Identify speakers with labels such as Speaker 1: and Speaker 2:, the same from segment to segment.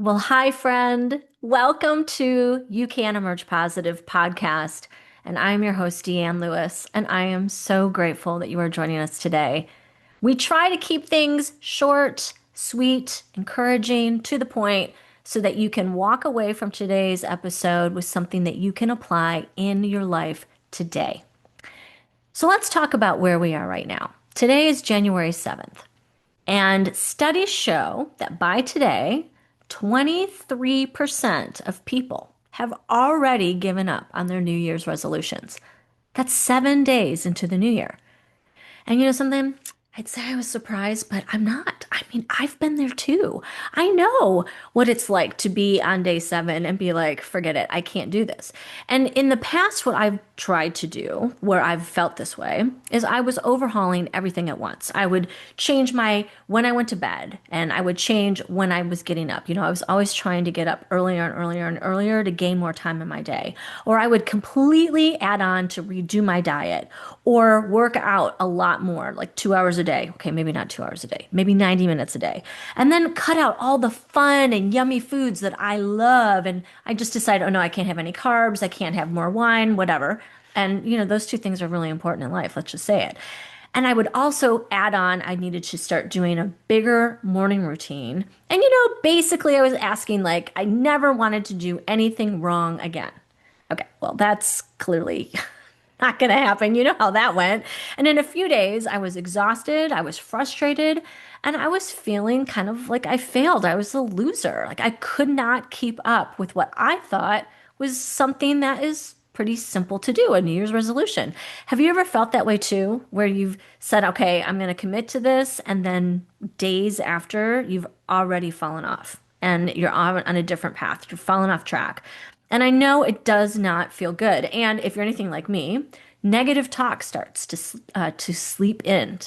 Speaker 1: Well, hi, friend. Welcome to You Can Emerge Positive podcast. And I'm your host, Deanne Lewis, and I am so grateful that you are joining us today. We try to keep things short, sweet, encouraging, to the point, so that you can walk away from today's episode with something that you can apply in your life today. So let's talk about where we are right now. Today is January 7th. And studies show that by today, 23% of people have already given up on their New Year's resolutions. That's 7 days into the new year. And you know something? I'd say I was surprised, but I'm not. I mean, I've been there too. I know what it's like to be on day seven and be like, forget it, I can't do this. And in the past, what I've tried to do where I've felt this way is I was overhauling everything at once. I would change my when I went to bed and I would change when I was getting up. I was always trying to get up earlier and earlier and earlier to gain more time in my day. Or I would completely add on to redo my diet or work out a lot more, like 2 hours a day. Okay, maybe not 2 hours a day, maybe 90 minutes a day. And then cut out all the fun and yummy foods that I love. And I just decided, oh no, I can't have any carbs. I can't have more wine, whatever. And, those two things are really important in life. Let's just say it. And I would also add on, I needed to start doing a bigger morning routine. And, basically, I was asking, like, I never wanted to do anything wrong again. Okay, well, that's clearly not going to happen. You know how that went. And in a few days, I was exhausted, I was frustrated, and I was feeling kind of like I failed. I was a loser. Like I could not keep up with what I thought was something that is pretty simple to do, a New Year's resolution. Have you ever felt that way too, where you've said, okay, I'm going to commit to this, and then days after, you've already fallen off and you're on a different path, you're falling off track? And I know it does not feel good. And if you're anything like me, negative talk starts to sleep in.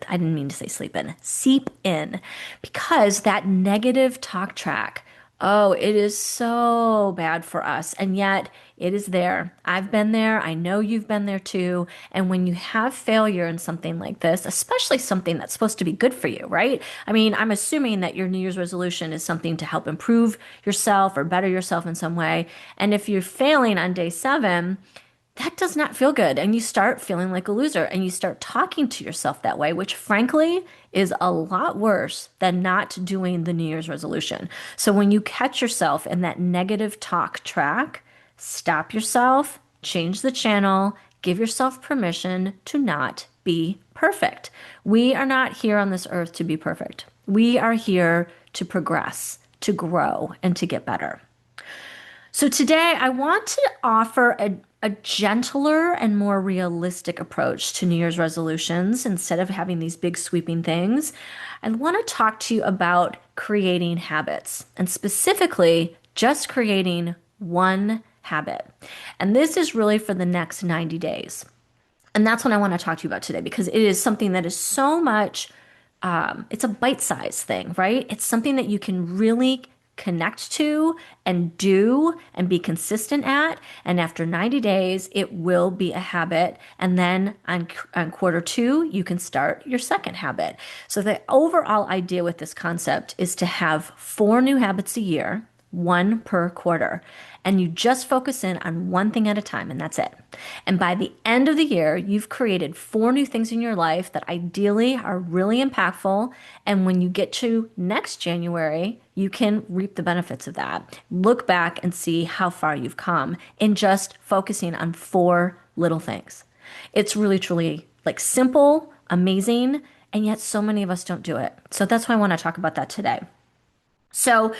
Speaker 1: I didn't mean to say sleep in, seep in, because that negative talk track. Oh, it is so bad for us. And yet it is there. I've been there. I know you've been there too. And when you have failure in something like this, especially something that's supposed to be good for you, right? I mean, I'm assuming that your New Year's resolution is something to help improve yourself or better yourself in some way. And if you're failing on day seven, that does not feel good. And you start feeling like a loser and you start talking to yourself that way, which frankly is a lot worse than not doing the New Year's resolution. So when you catch yourself in that negative talk track, stop yourself, change the channel, give yourself permission to not be perfect. We are not here on this earth to be perfect. We are here to progress, to grow, and to get better. So today I want to offer a gentler and more realistic approach to New Year's resolutions instead of having these big sweeping things. I want to talk to you about creating habits and specifically just creating one habit. And this is really for the next 90 days. And that's what I want to talk to you about today because it is something that is so much, it's a bite-sized thing, right? It's something that you can really connect to and do and be consistent at. And after 90 days, it will be a habit. And then on quarter two, you can start your second habit. So the overall idea with this concept is to have 4 new habits a year, one per quarter. And you just focus in on one thing at a time, and that's it. And by the end of the year, you've created 4 new things in your life that ideally are really impactful. And when you get to next January, you can reap the benefits of that. Look back and see how far you've come in just focusing on 4 little things. It's really, truly like simple, amazing, and yet so many of us don't do it. So that's why I want to talk about that today. So,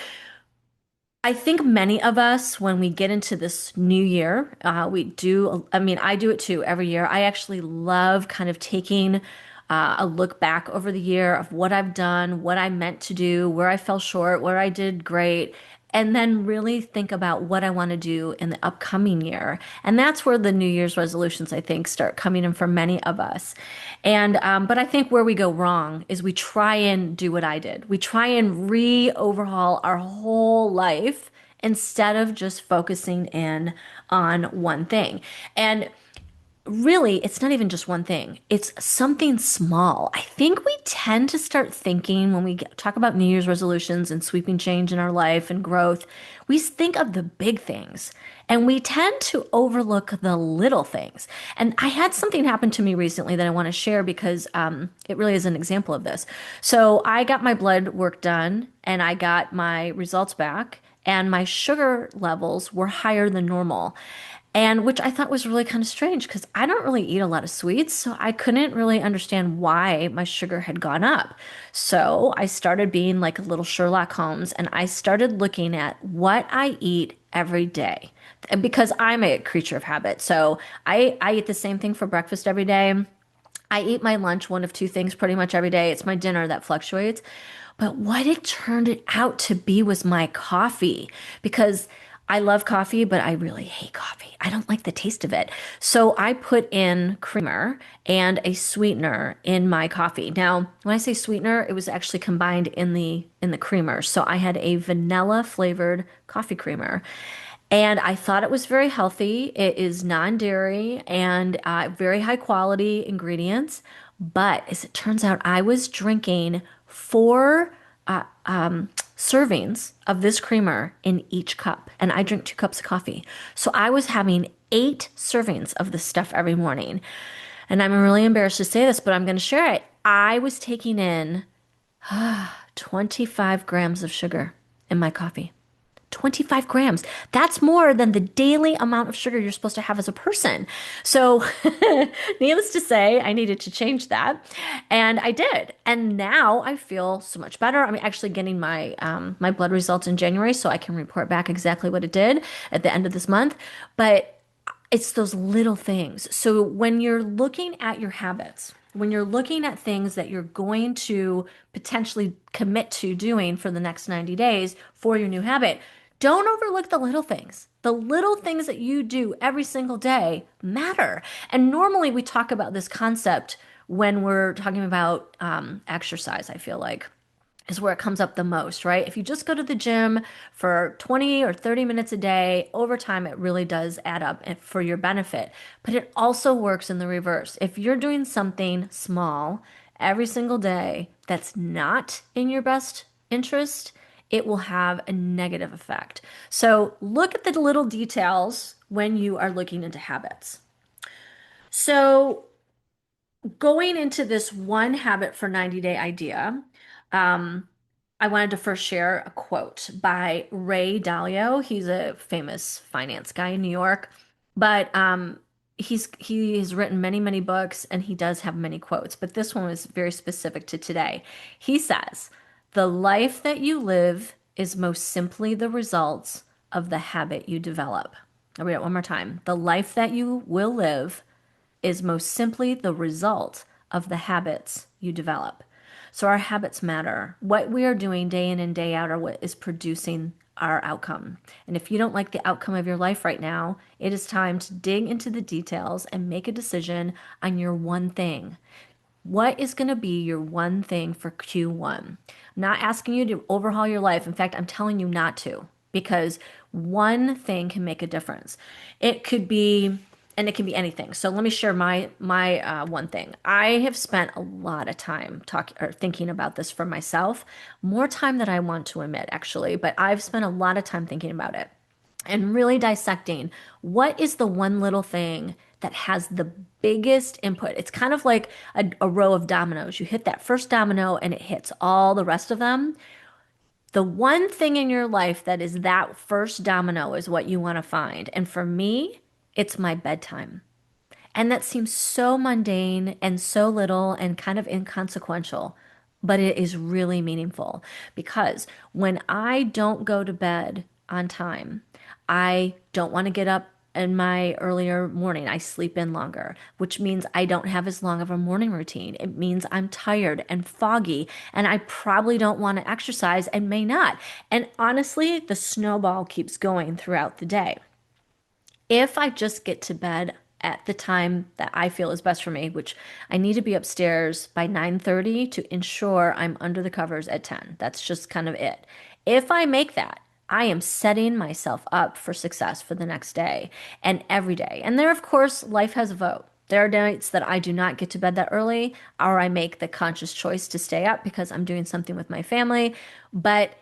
Speaker 1: I think many of us, when we get into this new year, we do, I mean, I do it too every year. I actually love kind of taking a look back over the year of what I've done, what I meant to do, where I fell short, where I did great, and then really think about what I want to do in the upcoming year. And that's where the New Year's resolutions, I think, start coming in for many of us. And but I think where we go wrong is we try and do what I did. We try and re-overhaul our whole life instead of just focusing in on one thing. And really, it's not even just one thing. It's something small. I think we tend to start thinking when we talk about New Year's resolutions and sweeping change in our life and growth, we think of the big things and we tend to overlook the little things. And I had something happen to me recently that I want to share because it really is an example of this. So I got my blood work done and I got my results back, and my sugar levels were higher than normal. And which I thought was really kind of strange because I don't really eat a lot of sweets, so I couldn't really understand why my sugar had gone up. So I started being like a little Sherlock Holmes and I started looking at what I eat every day. Because I'm a creature of habit. So I eat the same thing for breakfast every day. I eat my lunch one of two things pretty much every day. It's my dinner that fluctuates. But what it turned out to be was my coffee because I love coffee, but I really hate coffee. I don't like the taste of it. So I put in creamer and a sweetener in my coffee. Now, when I say sweetener, it was actually combined in the creamer. So I had a vanilla flavored coffee creamer. And I thought it was very healthy. It is non-dairy and very high quality ingredients. But as it turns out, I was drinking four servings of this creamer in each cup. And I drink 2 cups of coffee. So I was having 8 servings of this stuff every morning. And I'm really embarrassed to say this, but I'm going to share it. I was taking in 25 grams of sugar in my coffee. 25 grams. That's more than the daily amount of sugar you're supposed to have as a person. So, needless to say, I needed to change that. And I did. And now I feel so much better. I'm actually getting my blood results in January, so I can report back exactly what it did at the end of this month. But it's those little things. So when you're looking at your habits, when you're looking at things that you're going to potentially commit to doing for the next 90 days for your new habit, don't overlook the little things. The little things that you do every single day matter. And normally we talk about this concept when we're talking about exercise, I feel like is where it comes up the most, right? If you just go to the gym for 20 or 30 minutes a day, over time, it really does add up for your benefit. But it also works in the reverse. If you're doing something small every single day that's not in your best interest, it will have a negative effect. So look at the little details when you are looking into habits. So going into this one habit for 90-day idea, um, I wanted to first share a quote by Ray Dalio. He's a famous finance guy in New York, but he has written many, many books and he does have many quotes, but this one was very specific to today. He says, "The life that you live is most simply the results of the habit you develop." I'll read it one more time. "The life that you will live is most simply the result of the habits you develop." So our habits matter. What we are doing day in and day out are what is producing our outcome. And if you don't like the outcome of your life right now, it is time to dig into the details and make a decision on your one thing. What is going to be your one thing for Q1? I'm not asking you to overhaul your life. In fact, I'm telling you not to, because one thing can make a difference. It could be, and it can be anything. So let me share my one thing. I have spent a lot of time talking or thinking about this for myself, more time than I want to admit, actually. But I've spent a lot of time thinking about it and really dissecting what is the one little thing that has the biggest input. It's kind of like a row of dominoes. You hit that first domino and it hits all the rest of them. The one thing in your life that is that first domino is what you want to find. And for me, it's my bedtime. And that seems so mundane and so little and kind of inconsequential, but it is really meaningful because when I don't go to bed on time, I don't want to get up in my earlier morning. I sleep in longer, which means I don't have as long of a morning routine. It means I'm tired and foggy, and I probably don't want to exercise and may not. And honestly, the snowball keeps going throughout the day. If I just get to bed at the time that I feel is best for me, which I need to be upstairs by 9:30 to ensure I'm under the covers at 10. That's just kind of it. If I make that, I am setting myself up for success for the next day and every day. And there, of course, life has a vote. There are nights that I do not get to bed that early, or I make the conscious choice to stay up because I'm doing something with my family. But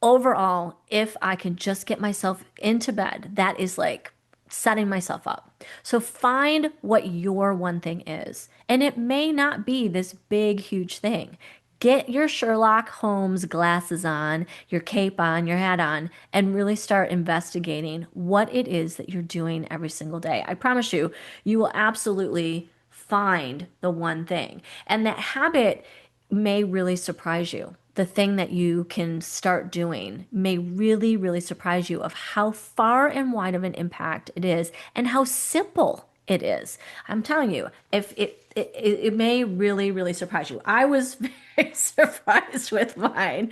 Speaker 1: overall, if I can just get myself into bed, that is like setting myself up. So find what your one thing is. And it may not be this big, huge thing. Get your Sherlock Holmes glasses on, your cape on, your hat on, and really start investigating what it is that you're doing every single day. I promise you, you will absolutely find the one thing. And that habit may really surprise you. The thing that you can start doing may really, really surprise you of how far and wide of an impact it is and how simple it is. I'm telling you, if it may really, really surprise you. I was very surprised with mine.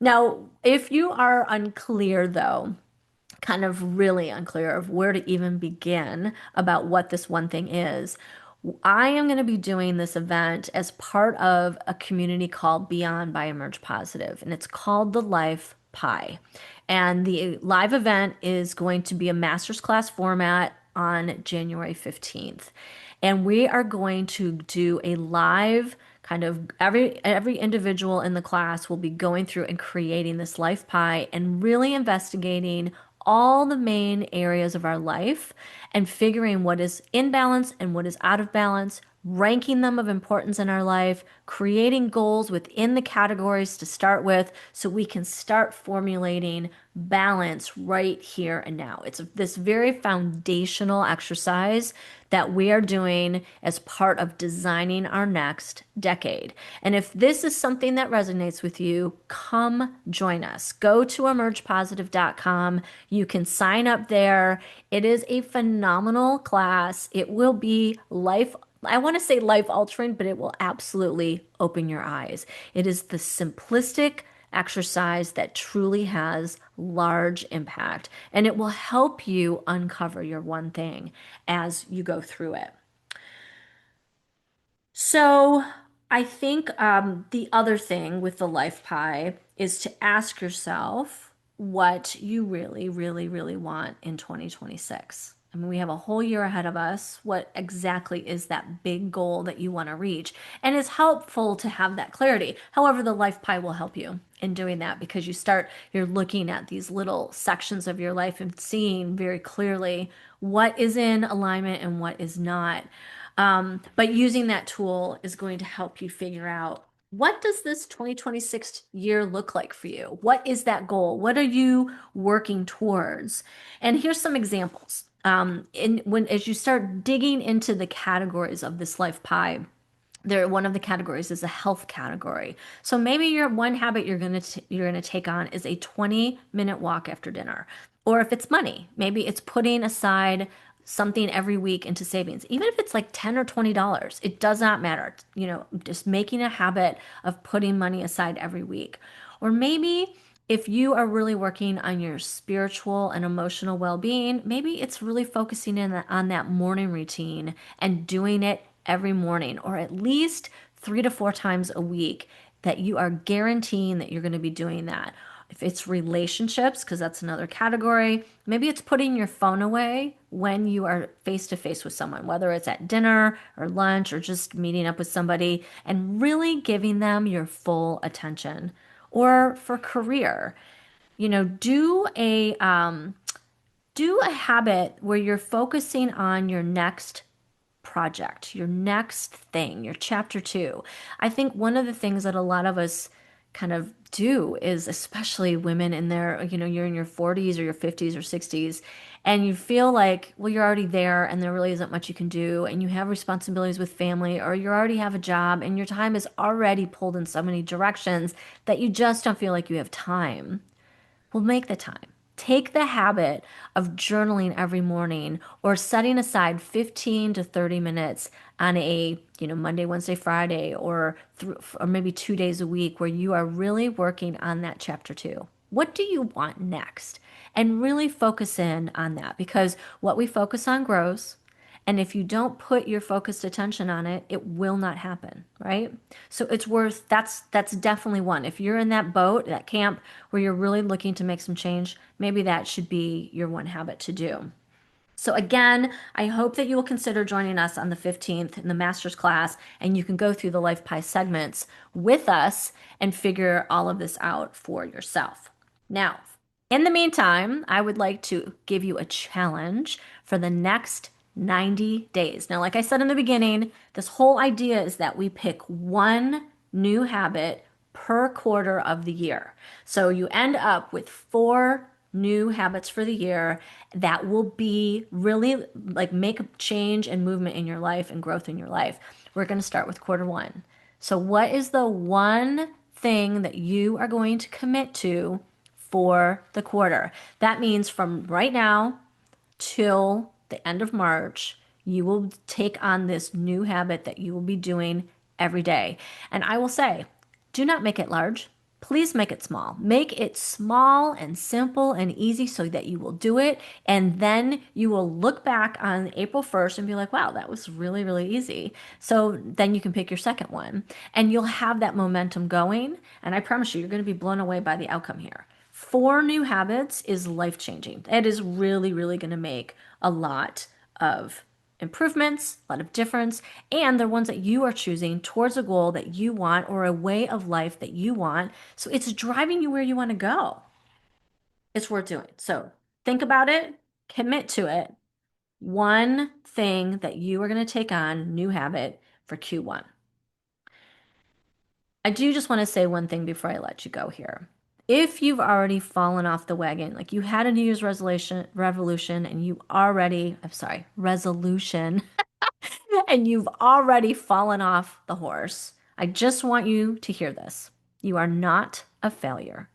Speaker 1: Now, if you are unclear though, kind of really unclear of where to even begin about what this one thing is, I am going to be doing this event as part of a community called Beyond by Emerge Positive, and it's called the Life Pie. And the live event is going to be a master's class format on January 15th. And we are going to do a live kind of every individual in the class will be going through and creating this life pie and really investigating all the main areas of our life and figuring what is in balance and what is out of balance, ranking them of importance in our life, creating goals within the categories to start with so we can start formulating balance right here and now. It's this very foundational exercise that we are doing as part of designing our next decade. And if this is something that resonates with you, come join us. Go to emergepositive.com. You can sign up there. It is a phenomenal class. It will be life, I want to say life altering, but it will absolutely open your eyes. It is the simplistic exercise that truly has large impact, and it will help you uncover your one thing as you go through it. So, I think the other thing with the life pie is to ask yourself what you really, really, really want in 2026. I mean, we have a whole year ahead of us. What exactly is that big goal that you want to reach? And it's helpful to have that clarity. However, the life pie will help you in doing that because you're looking at these little sections of your life and seeing very clearly what is in alignment and what is not. But using that tool is going to help you figure out what does this 2026 year look like for you? What is that goal? What are you working towards? And here's some examples. As you start digging into the categories of this life pie, one of the categories is a health category. So maybe your one habit you're gonna take on is a 20-minute walk after dinner. Or if it's money, maybe it's putting aside something every week into savings. Even if it's like 10 or $20, it does not matter. Just making a habit of putting money aside every week. Or maybe if you are really working on your spiritual and emotional well-being, maybe it's really focusing in on that morning routine and doing it every morning, or at least 3 to 4 times a week that you are guaranteeing that you're going to be doing that. If it's relationships, because that's another category, maybe it's putting your phone away when you are face to face with someone, whether it's at dinner or lunch or just meeting up with somebody and really giving them your full attention. Or for career, do a habit where you're focusing on your next project, your next thing, your chapter two. I think one of the things that a lot of us kind of do is, especially women in their, you're in your 40s or your 50s or 60s, and you feel like, well, you're already there and there really isn't much you can do, and you have responsibilities with family, or you already have a job and your time is already pulled in so many directions that you just don't feel like you have time. Well, make the time. Take the habit of journaling every morning or setting aside 15 to 30 minutes on Monday, Wednesday, Friday, or maybe 2 days a week where you are really working on that chapter two. What do you want next? And really focus in on that because what we focus on grows. And if you don't put your focused attention on it, it will not happen, right? So that's definitely one. If you're in that boat, that camp where you're really looking to make some change, maybe that should be your one habit to do. So again, I hope that you will consider joining us on the 15th in the master's class and you can go through the Life Pie segments with us and figure all of this out for yourself. Now, in the meantime, I would like to give you a challenge for the next 90 days. Now, like I said in the beginning, this whole idea is that we pick one new habit per quarter of the year. So you end up with four new habits for the year that will be really like make a change and movement in your life and growth in your life. We're going to start with quarter one. So, what is the one thing that you are going to commit to for the quarter? That means from right now till the end of March, you will take on this new habit that you will be doing every day. And I will say, do not make it large. Please make it small. Make it small and simple and easy so that you will do it. And then you will look back on April 1st and be like, wow, that was really, really easy. So then you can pick your second one and you'll have that momentum going. And I promise you, you're going to be blown away by the outcome here. Four new habits is life changing. It is really, really going to make a lot of improvements, a lot of difference, and they're ones that you are choosing towards a goal that you want or a way of life that you want. So it's driving you where you want to go. It's worth doing. So think about it, commit to it. One thing that you are going to take on, new habit for Q1. I do just want to say one thing before I let you go here. If you've already fallen off the wagon, like you had a New Year's revolution and you already, I'm sorry, resolution, and you've already fallen off the horse, I just want you to hear this. You are not a failure.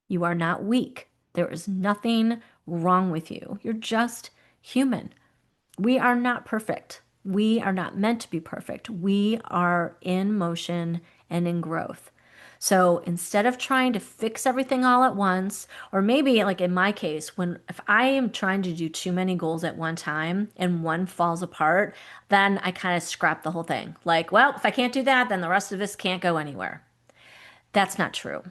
Speaker 1: You are not weak. There is nothing wrong with you. You're just human. We are not perfect. We are not meant to be perfect. We are in motion and in growth. So instead of trying to fix everything all at once, or maybe like in my case, when if I am trying to do too many goals at one time and one falls apart, then I kind of scrap the whole thing. Like, well, if I can't do that, then the rest of this can't go anywhere. That's not true.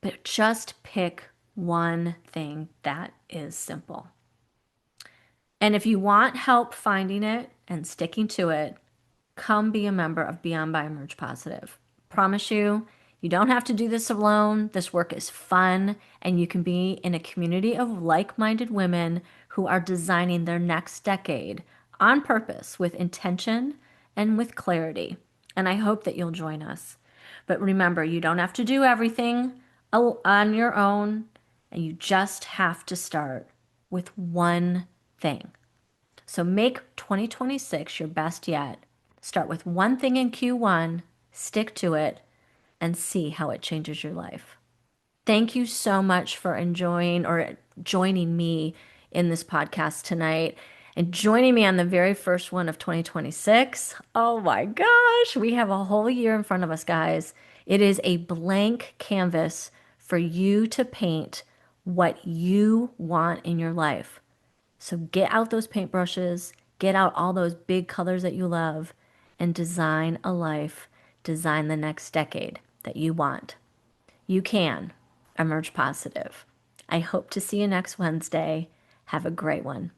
Speaker 1: But just pick one thing that is simple. And if you want help finding it and sticking to it, come be a member of Beyond by Emerge Positive. Promise you, you don't have to do this alone. This work is fun, and you can be in a community of like minded women who are designing their next decade on purpose with intention and with clarity. And I hope that you'll join us. But remember, you don't have to do everything on your own, and you just have to start with one thing. So make 2026 your best yet. Start with one thing in Q1, stick to it, and see how it changes your life. Thank you so much for enjoying or joining me in this podcast tonight and joining me on the very first one of 2026. Oh my gosh, we have a whole year in front of us, guys. It is a blank canvas for you to paint what you want in your life. So get out those paintbrushes, get out all those big colors that you love, and design a life, design the next decade that you want. You can emerge positive. I hope to see you next Wednesday. Have a great one.